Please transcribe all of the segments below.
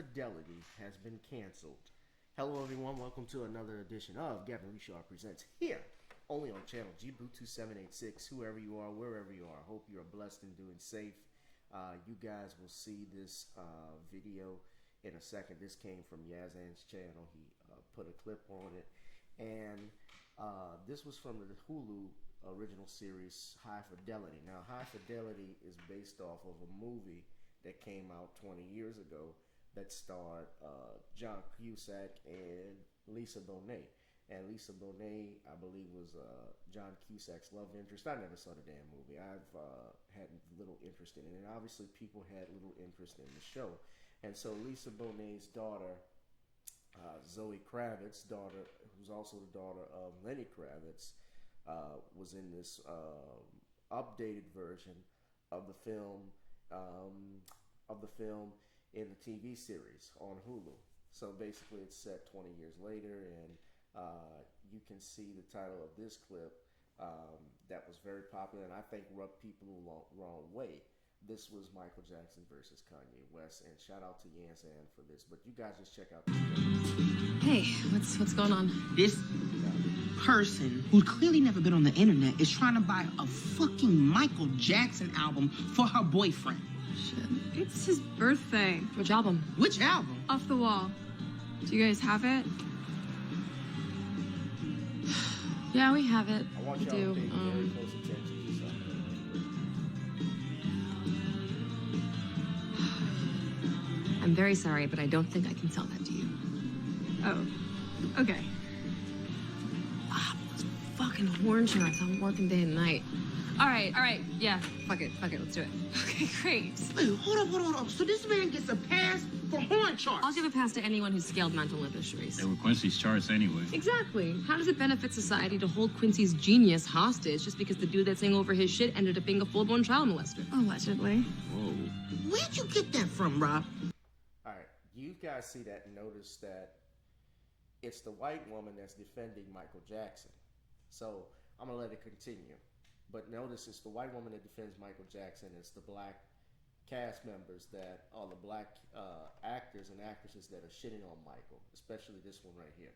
Fidelity has been canceled. Hello everyone, welcome to another edition of Gavin Richard Presents here, only on channel G2786. Whoever you are, wherever you are, hope you are blessed and doing safe. You guys will see this video in a second. This came from Yazan's channel. He put a clip on it, and this was from the Hulu original series High Fidelity. Now, High Fidelity is based off of a movie that came out 20 years ago that starred John Cusack and Lisa Bonet. And Lisa Bonet, I believe, was John Cusack's love interest. I never saw the damn movie. I've had little interest in it. And obviously people had little interest in the show. And so Lisa Bonet's daughter, Zoe Kravitz, who's also the daughter of Lenny Kravitz, was in this updated version of the film in the TV series on Hulu. So basically it's set 20 years later, and you can see the title of this clip that was very popular and I think rubbed people the wrong way. This was Michael Jackson versus Kanye West, and shout out to Yazan for this. But you guys just check out this clip. Hey, what's going on? This person who's clearly never been on the internet is trying to buy a fucking Michael Jackson album for her boyfriend. Shit. It's his birthday. Which album? Which album? Off the Wall. Do you guys have it? Yeah, we have it. I want We y'all do. to pay very close attention to something. I'm very sorry, but I don't think I can sell that to you. Oh, okay. Those fucking horn charts. I'm working day and night. All right. Yeah, fuck it. Let's do it. Okay, great. Wait, hold up. So this man gets a pass for horn charts? I'll give a pass to anyone who's scaled mental beneficiaries. They were Quincy's charts anyway. Exactly. How does it benefit society to hold Quincy's genius hostage just because the dude that sang over his shit ended up being a full-blown child molester? Allegedly. Whoa. Where'd you get that from, Rob? All right, you guys see that and notice that it's the white woman that's defending Michael Jackson. So I'm gonna let it continue. But notice it's the white woman that defends Michael Jackson. It's the black cast members that are the black actors and actresses that are shitting on Michael, especially this one right here.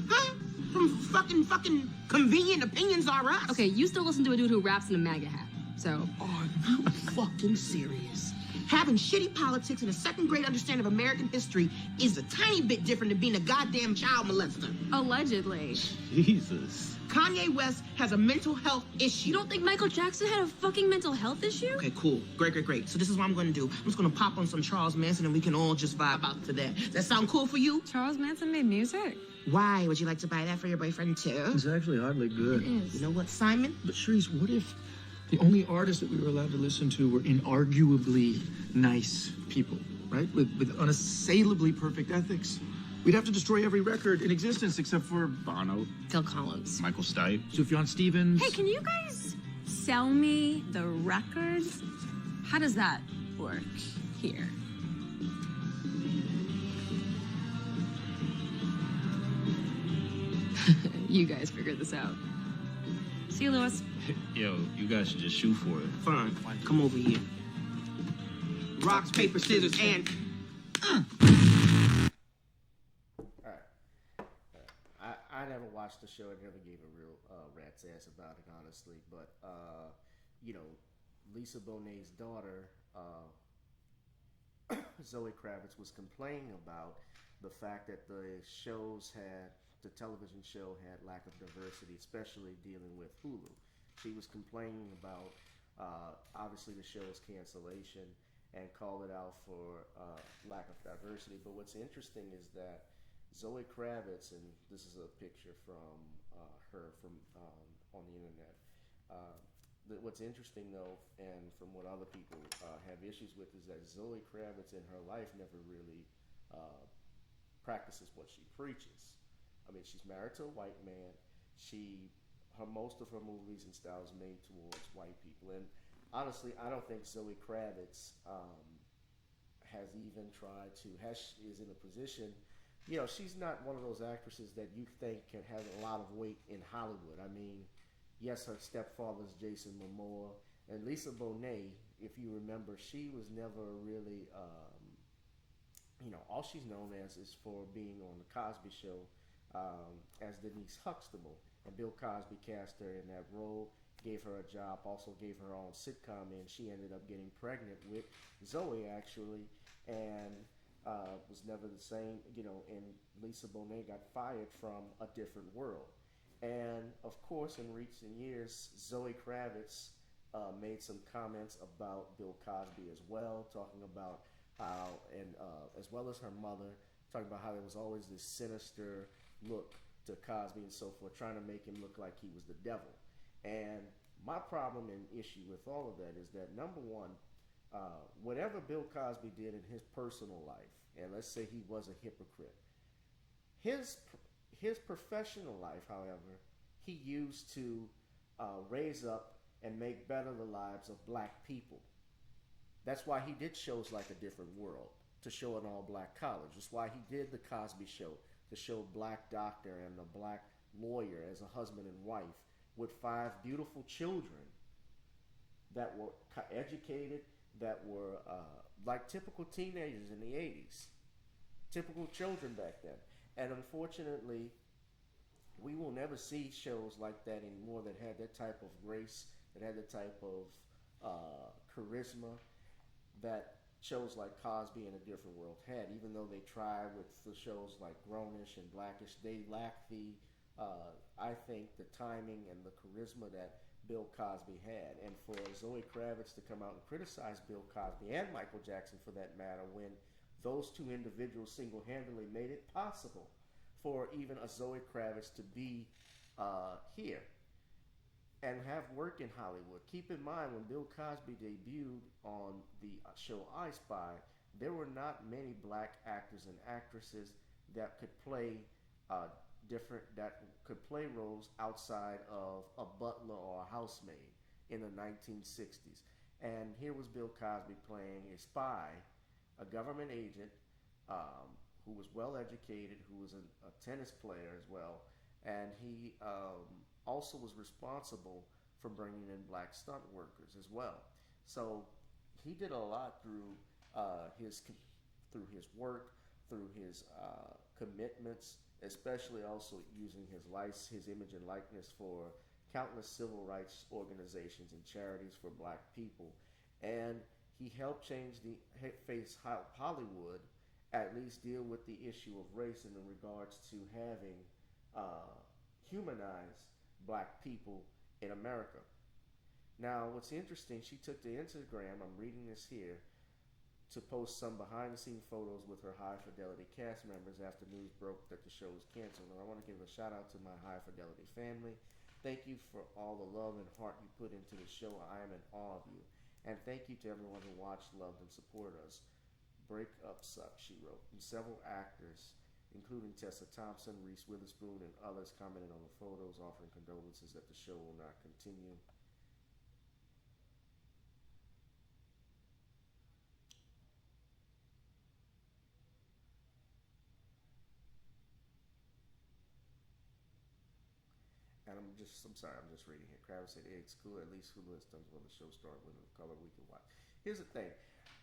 Huh? From fucking convenient opinions are us. Okay, you still listen to a dude who raps in a MAGA hat, so... Are you fucking serious? Having shitty politics and a second-grade understanding of American history is a tiny bit different than being a goddamn child molester. Allegedly. Jesus. Kanye West has a mental health issue. You don't think Michael Jackson had a fucking mental health issue? Okay, cool. Great. So this is what I'm gonna do. I'm just gonna pop on some Charles Manson and we can all just vibe out to that. Does that sound cool for you? Charles Manson made music? Why? Would you like to buy that for your boyfriend too? It's actually hardly good. It is. You know what, Simon? But Shreese, what if the only artists that we were allowed to listen to were inarguably nice people, right? With unassailably perfect ethics? We'd have to destroy every record in existence except for Bono, Phil Collins. Michael Stipe. Sufjan Stevens. Hey, can you guys sell me the records? How does that work here? You guys figured this out. See you, Lewis. Yo, you guys should just shoot for it. Fine. Come over here. Rocks, paper, scissors, and... I never watched the show. I never gave a real rat's ass about it, honestly. But, you know, Lisa Bonet's daughter, Zoe Kravitz, was complaining about the fact that the television show had lack of diversity, especially dealing with Hulu. She was complaining about, obviously, the show's cancellation and called it out for lack of diversity. But what's interesting is that Zoe Kravitz, and this is a picture from her from on the internet. What's interesting, though, and from what other people have issues with, is that Zoe Kravitz in her life never really practices what she preaches. I mean, she's married to a white man. Most of her movies and styles made towards white people, and honestly, I don't think Zoe Kravitz has even tried to is in a position. You know, she's not one of those actresses that you think can have a lot of weight in Hollywood. I mean, yes, her stepfather's Jason Momoa, and Lisa Bonet, if you remember, she was never really all she's known as is for being on the Cosby Show as Denise Huxtable, and Bill Cosby cast her in that role, gave her a job, also gave her own sitcom, and she ended up getting pregnant with Zoe actually, and was never the same, and Lisa Bonet got fired from A Different World. And of course, in recent years, Zoe Kravitz made some comments about Bill Cosby as well, talking about how, and as well as her mother, talking about how there was always this sinister look to Cosby and so forth, trying to make him look like he was the devil. And my problem and issue with all of that is that, number one, whatever Bill Cosby did in his personal life, and let's say he was a hypocrite, his professional life, however, he used to raise up and make better the lives of black people. That's why he did shows like A Different World, to show an all-black college. That's why he did The Cosby Show, to show black doctor and a black lawyer as a husband and wife with 5 beautiful children that were educated, that were like typical teenagers in the 80s. Typical children back then. And unfortunately, we will never see shows like that anymore that had that type of grace, that had that type of charisma that shows like Cosby and A Different World had. Even though they tried with the shows like Grownish and Blackish, they lacked the, I think, the timing and the charisma that Bill Cosby had. And for Zoe Kravitz to come out and criticize Bill Cosby and Michael Jackson for that matter, when those two individuals single-handedly made it possible for even a Zoe Kravitz to be here and have work in Hollywood. Keep in mind, when Bill Cosby debuted on the show I Spy, there were not many black actors and actresses that could play roles outside of a butler or a housemaid in the 1960s. And here was Bill Cosby playing a spy, a government agent, who was well educated, who was a tennis player as well, and he also was responsible for bringing in black stunt workers as well. So he did a lot through his work, through his commitments, especially also using his image and likeness for countless civil rights organizations and charities for black people. And he helped change the face Hollywood, at least deal with the issue of race in regards to having humanized black people in America. Now, what's interesting, she took to Instagram, I'm reading this here, to post some behind-the-scenes photos with her High Fidelity cast members after news broke that the show was canceled. And I want to give a shout-out to my High Fidelity family. Thank you for all the love and heart you put into the show. I am in awe of you. And thank you to everyone who watched, loved, and supported us. Breakup sucks, she wrote. And several actors, including Tessa Thompson, Reese Witherspoon, and others, commented on the photos, offering condolences that the show will not continue. And I'm just reading here. Kravitz said, it's cool, at least Hulu has done when the show started with the color we can watch. Here's the thing.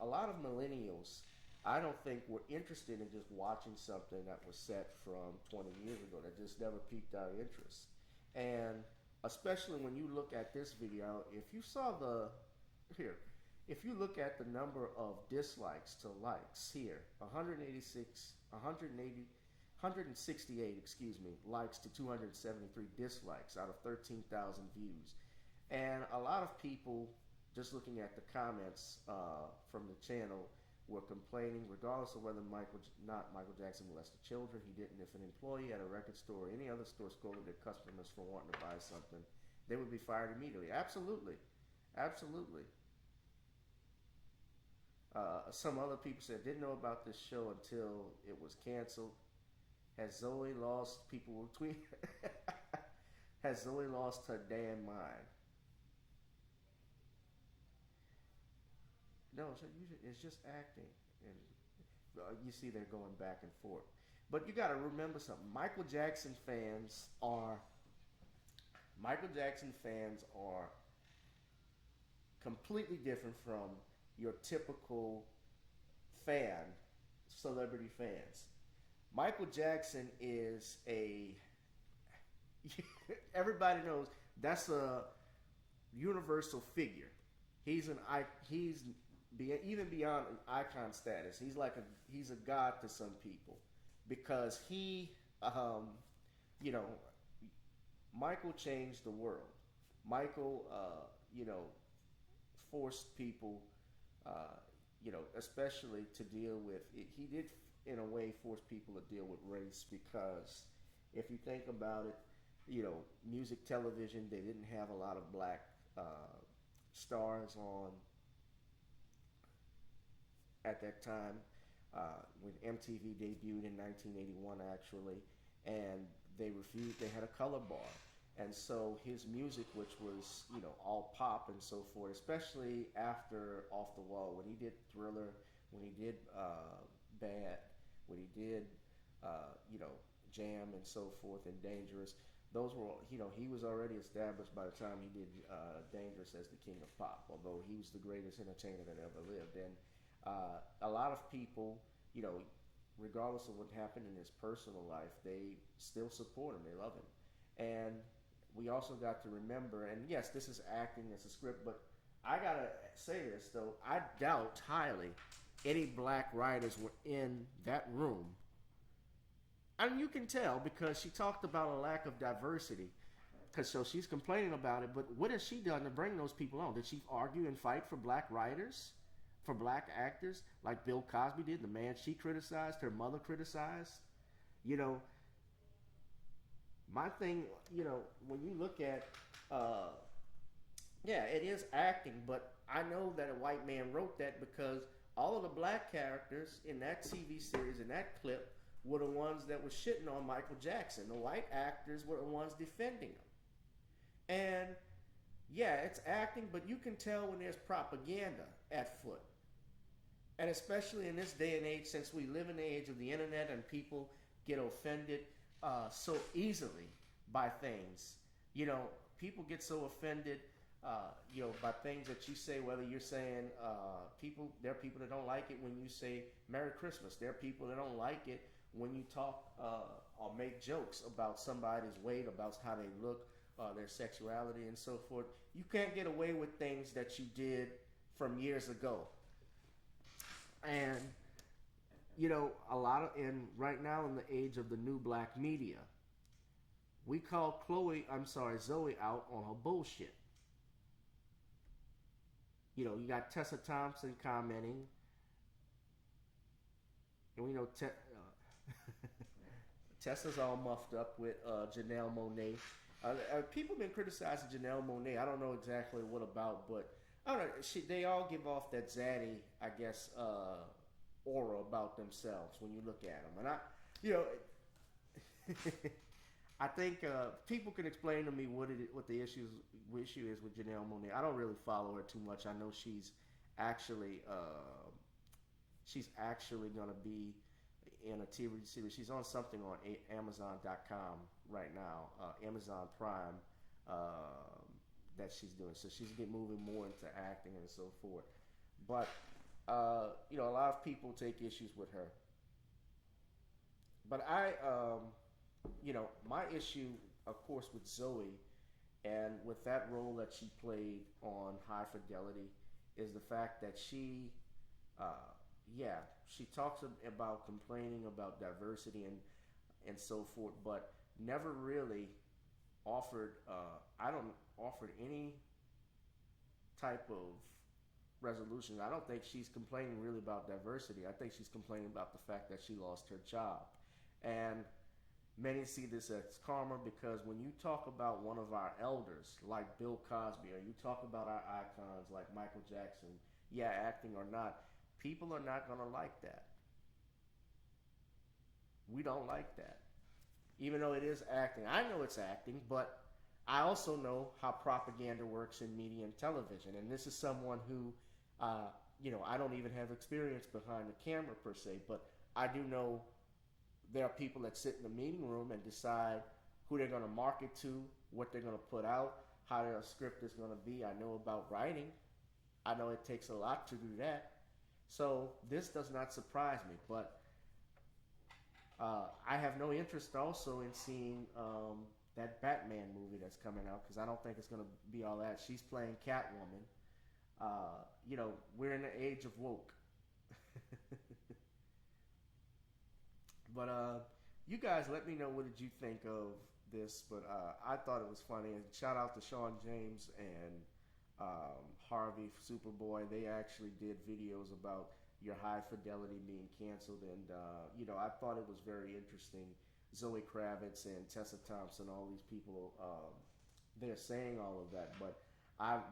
A lot of millennials, I don't think, were interested in just watching something that was set from 20 years ago. That just never piqued our interest. And especially when you look at this video, if you look at the number of dislikes to likes here, 168 likes to 273 dislikes out of 13,000 views. And a lot of people, just looking at the comments from the channel, were complaining, regardless of whether Michael Jackson molested children, he didn't. If an employee at a record store or any other store scolded their customers for wanting to buy something, they would be fired immediately. Absolutely. Absolutely. Some other people said, didn't know about this show until it was canceled. Has Zoe lost, people will tweet, has Zoe lost her damn mind? No, it's just acting. And you see they're going back and forth. But you got to remember something. Michael Jackson fans are completely different from your typical fan, celebrity fans. Michael Jackson is a everybody knows that's a universal figure. He's even beyond an icon status. He's a god to some people because Michael changed the world. Michael, forced people, especially to deal with it. He did, in a way, force people to deal with race because if you think about it, music, television, they didn't have a lot of black stars on at that time when MTV debuted in 1981, actually, and they had a color bar. And so his music, which was, all pop and so forth, especially after Off the Wall, when he did Thriller, when he did Bad, when he did, Jam and so forth and Dangerous, those were, he was already established by the time he did Dangerous as the king of pop, although he was the greatest entertainer that ever lived. And a lot of people, regardless of what happened in his personal life, they still support him. They love him. And we also got to remember, and yes, this is acting, it's a script, but I gotta say this though, I doubt highly any black writers were in that room. And you can tell because she talked about a lack of diversity. So she's complaining about it, but what has she done to bring those people on? Did she argue and fight for black writers? For black actors? Like Bill Cosby did, the man she criticized, her mother criticized? My thing, when you look at, it is acting, but I know that a white man wrote that because all of the black characters in that TV series, in that clip, were the ones that were shitting on Michael Jackson. The white actors were the ones defending him. And, yeah, it's acting, but you can tell when there's propaganda at foot. And especially in this day and age, since we live in the age of the internet and people get offended so easily by things. People get so offended, by things that you say, whether you're saying there are people that don't like it when you say Merry Christmas. There are people that don't like it when you talk or make jokes about somebody's weight, about how they look, their sexuality and so forth. You can't get away with things that you did from years ago. And right now in the age of the new black media, we call Zoe out on her bullshit. You got Tessa Thompson commenting, and we know Tessa's all muffed up with Janelle Monáe. People have been criticizing Janelle Monáe. I don't know exactly what about, but I don't know. They all give off that zaddy, I guess, aura about themselves when you look at them. And I think people can explain to me what the issue is with Janelle Monáe. I don't really follow her too much. I know she's actually going to be in a TV series. She's on something on Amazon.com right now, Amazon Prime, that she's doing. So she's moving more into acting and so forth. But a lot of people take issues with her. But my issue, of course, with Zoe and with that role that she played on High Fidelity is the fact that she talks about complaining about diversity and so forth, but never really offered any type of resolution. I don't think she's complaining really about diversity. I think she's complaining about the fact that she lost her job. And many see this as karma because when you talk about one of our elders like Bill Cosby, or you talk about our icons like Michael Jackson, acting or not, people are not going to like that. We don't like that. Even though it is acting. I know it's acting, but I also know how propaganda works in media and television. And this is someone who, I don't even have experience behind the camera per se, but I do know there are people that sit in the meeting room and decide who they're going to market to, what they're going to put out, how their script is going to be. I know about writing. I know it takes a lot to do that. So this does not surprise me. But I have no interest also in seeing that Batman movie that's coming out because I don't think it's going to be all that. She's playing Catwoman. You know, we're in the age of woke. But you guys let me know what did you think of this. But I thought it was funny. And shout out to Sean James and Harvey Superboy. They actually did videos about your High Fidelity being canceled, and you know, I thought it was very interesting. Zoe Kravitz and Tessa Thompson, all these people, they're saying all of that, but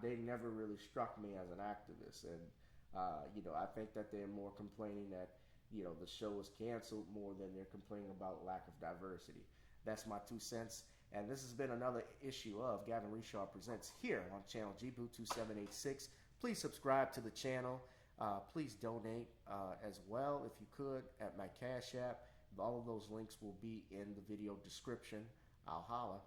they never really struck me as an activist. And you know, I think that they're more complaining that, you know, the show is canceled more than they're complaining about lack of diversity. That's my 2 cents. And this has been another issue of Gavin Richard Presents here on channel GBoot2786. Please subscribe to the channel. Please donate as well if you could at my Cash App. All of those links will be in the video description. I'll holla.